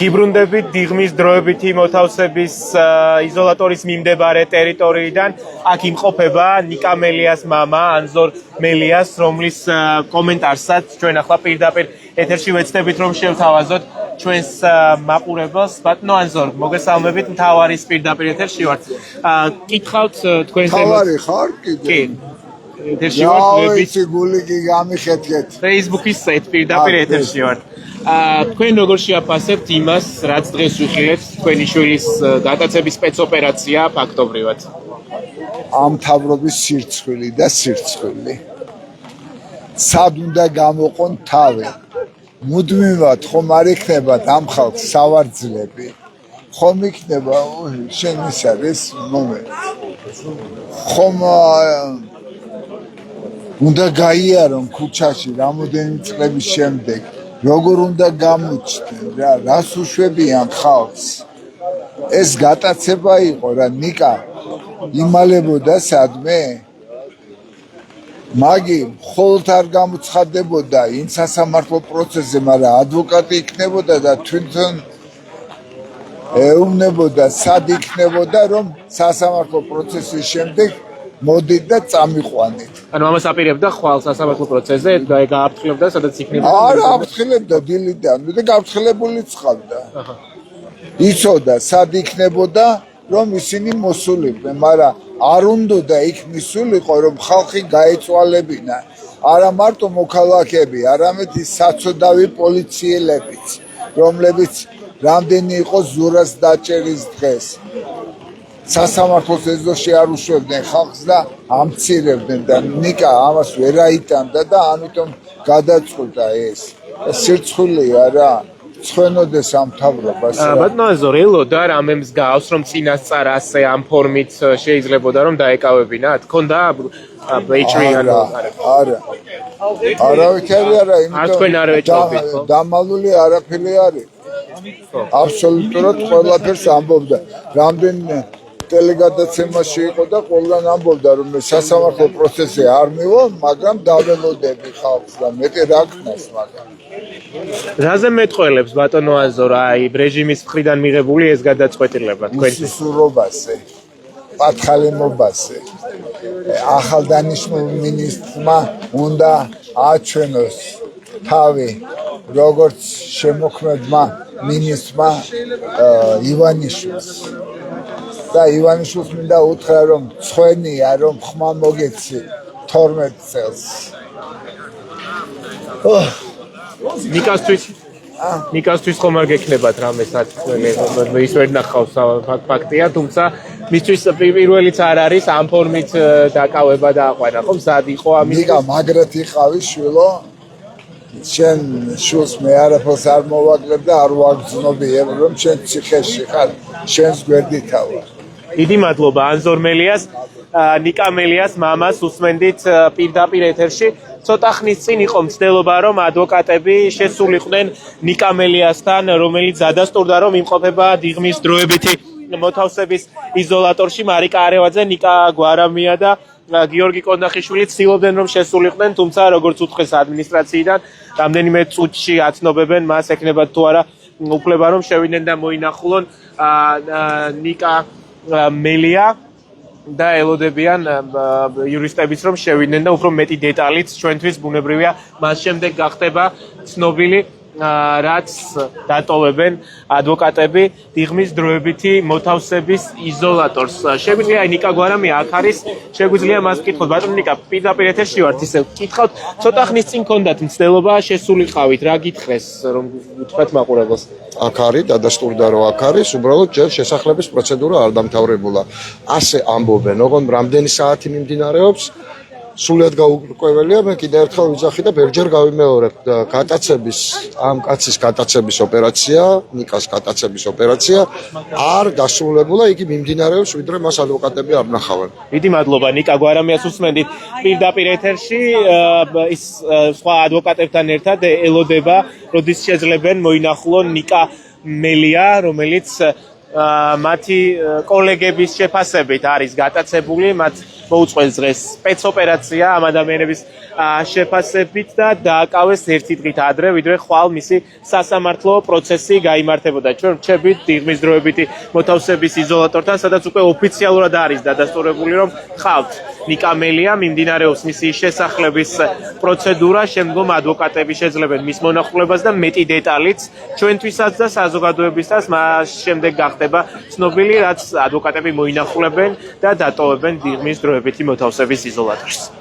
გიბრუნდებით დიღმის დროებითი მოთავსების იზოლატორის მიმდებარე ტერიტორიიდან. აქ იმყოფება ნიკა მელიას მამა ანზორ მელიას, რომლის კომენტარსაც ჩვენ ახლა პირდაპირ ეთერში ვეცდებით რომ შევთავაზოთ ჩვენს მაყურებელს. ბატონო ანზორ, მოგესალმებით, მთავარის პირდაპირ ეთერში ვართ. კითხავთ თქვენს მთავარი ხარ კიდე? კი. ეთერში ვართ. ვიცი, გული კი გამიხეთქეთ. Facebook-ის პირდაპირ ეთერში ვართ. თქვენ როგორ შეაფასებთ იმას, რაც დღეს ვიხილეთ თქვენი შვილის გატაცების სპეცოპერაცია ფაქტობრივად? ამ მთავრობის სირცხვილი და სირცხვილი. სად უნდა გამოყონ თავი? მუდმივად ხომ არ იქნებათ ამ ხალხს სავარძლები? ხომ იქნება შენ ის არის მომენტი. ხომ უნდა გაიარონ ქუჩაში რამოდენიმე წლების შემდეგ. როგორ უნდა გამოჩნდნენ რა, რას უშვებიან ხალხს? ეს გატაცება იყო რა, ნიკა იმალებოდა სადმე? მაგი მხოლოდ არ გამოცხადდებოდა იმ სასამართლო პროცესზე, მაგრამ ადვოკატი იქნებოდა და თვითონ ეუბნებოდა სად იქნებოდა რომ სასამართლო პროცესის შემდეგ მოდით და წამიყვანით. ანუ ამას აპირებდა ხვალ სასამართლო პროცესზე გააფრთხილებდა, სადაც იქნება. არა, აფრთხილებდა დილიდან, და გააფრთხილებულიც ხავდა. იცოდა სად იქნებოდა რომ ისინი მოსულიყვნენ, მაგრამ არ უნდოდა იქ მისულიყო რომ ხალხი გაეწვალებინა. არა მარტო მოქალაქეები, არამედ ის საცოდავი პოლიციელებიც, რომლებიც რამდენი იყო ზურას დაჭერის დღეს. სასამართლოს ეზოში არ უშვებდნენ ხალხს და ამცირებდნენ და ნიკა ამას ვერ აიტანდა და ამიტომ გადაწყვიტა ეს. სირცხვილია რა, ცხენოდეს ამ მთავრობას. ბატონო ანზორ, ელოდა რამე მსგავს რომ წინასწარ ასე ამ ფორმით შეიძლებოდა რომ დაეკავებინათ? ქონდა ბეიჭრი ანუ არა. არავითარი არა, თქვენ არ ვეჭობთ, ხო? დამალული არაფერი არის. აბსოლუტურად ყველაფერს ამბობდა. რამდენი ტელეგადაცემაში იყო და ყველგან ამბობდა რომ სასამართლო პროცესი არ მივა, მაგრამ დაველოდები ხალხს და მეტი რა ქნას მაგრამ. რაზე მეტყველებს ბატონო ანზორ აი რეჟიმის მხრიდან მიღებული ეს გადაწყვეტილება თქვენთვის? სუსურობაზე, პათხალიმობაზე. ახალდანიშნულ მინისტრმა უნდა აჩვენოს თავი როგორც შემოქმედმა მინისტრმა ივანიშვილს. და ივანიშვილს მინდა უთხრა რომ ცხენია რომ ხმა მოგეცი 12 წელს. ნიკასთვის ხომ არ გექნებათ რამესაც ის ვერ ნახავს ფაქტია, თუმცა მისთვის პირველიც არ არის ამ ფორმით დაკავება და აყვანა, ხომ სად იყო ამის? ნიკა მაგრად იყავი შვილო, შენ შულს მე არაფერს არ მოვაგლებ და არ ვაგრძნობიებ რომ შენ ციხეში ხარ, შენს გვერდითა ვარ. დიდი მადლობა ანზორ მელიას, ნიკა მელიას მამას უსმენდით პირდაპირ ეთერში. ცოტა ხნის წინ იყო მცდელობა რომ ადვოკატები შესულიყვნენ ნიკა მელიასთან, რომელიც ადასტურდა რომ იმყოფება დიღმის დროებითი მოთავსების იზოლატორში. მარიკა არევაძე, ნიკა გვარამია და გიორგი კონდახიშვილი ცდილობდნენ რომ შესულიყვნენ, თუმცა როგორც უთხრეს ადმინისტრაციიდან, რამდენიმე წუთში აცნობებენ მას ექნებათ თუ არა უფლება რომ შევიდნენ და მოინახულონ ნიკა მელია და ელოდებიან იურისტებიც რომ შევიდნენ და უფრო მეტი დეტალით ჩვენთვის ბუნებრივია მას შემდეგ გახდება ცნობილი რაც დატოვებენ ადვოკატები დიღმის დროებითი მოთავსების იზოლატორს. შეგვიძლია ნიკა გვარამია აქ არის, შეგვიძლია მას ვკითხოთ. ბატონო ნიკა, პირდაპირ ეთერში ვართ, ისე ვკითხავთ. ცოტა ხნის წინ გქონდათ მცდელობა, შესულიყავით, რა გითხრეს რომ უთხრათ მაყურებელს? აქ არის, დადასტურდა რომ აქ არის, უბრალოდ ჯერ შესახლების პროცედურა არ დამთავრებულა. ასე ამბობენ, ოღონდ რამდენი საათი მიმდინარეობს? სულიად გაურკვეველია, მე კიდევ ერთხელ ვიძახი და ბევრჯერ გავიმეორებ გატაცების, ამ კაცის გატაცების ოპერაცია, ნიკას გატაცების ოპერაცია არ დასრულებულა, იგი მიმდინარეობს, ვიდრე მას ადვოკატები არ ნახავენ. დიდი მადლობა ნიკა გვარამიას უსმენდით პირდაპირ ეთერში, ის სხვა ადვოკატებთან ერთად ელოდება, როდის შეძლებენ მოინახულონ ნიკა მელია, რომელიც მათი კოლეგების შეფასებით არის გატაცებული, მათ მოუწყვეს დღეს სპეცოპერაცია ამ ადამიანების შეფასებით და დააკავეს ერთი დღით ადრე, ვიდრე ხვალ მისი სასამართლო პროცესი გაიმართებოდა. ჩვენ ვრჩებით დიღმის დროებითი მოთავსების იზოლატორთან, სადაც უკვე ოფიციალურად არის დადასტურებული, რომ ხავთ ნიკა მელია, მიმდინარეობს მისი შესახლების პროცედურა, შემდგომ ადვოკატები შეძლებენ მის მონახულებას და მეტი დეტალიც ჩვენთვისაც და საზოგადოებისთვისაც მას შემდეგ გახდება ცნობილი, რაც ადვოკატები მოინახულებენ და დატოვებენ დიღმის დროებითი მოთავსების იზოლატორს.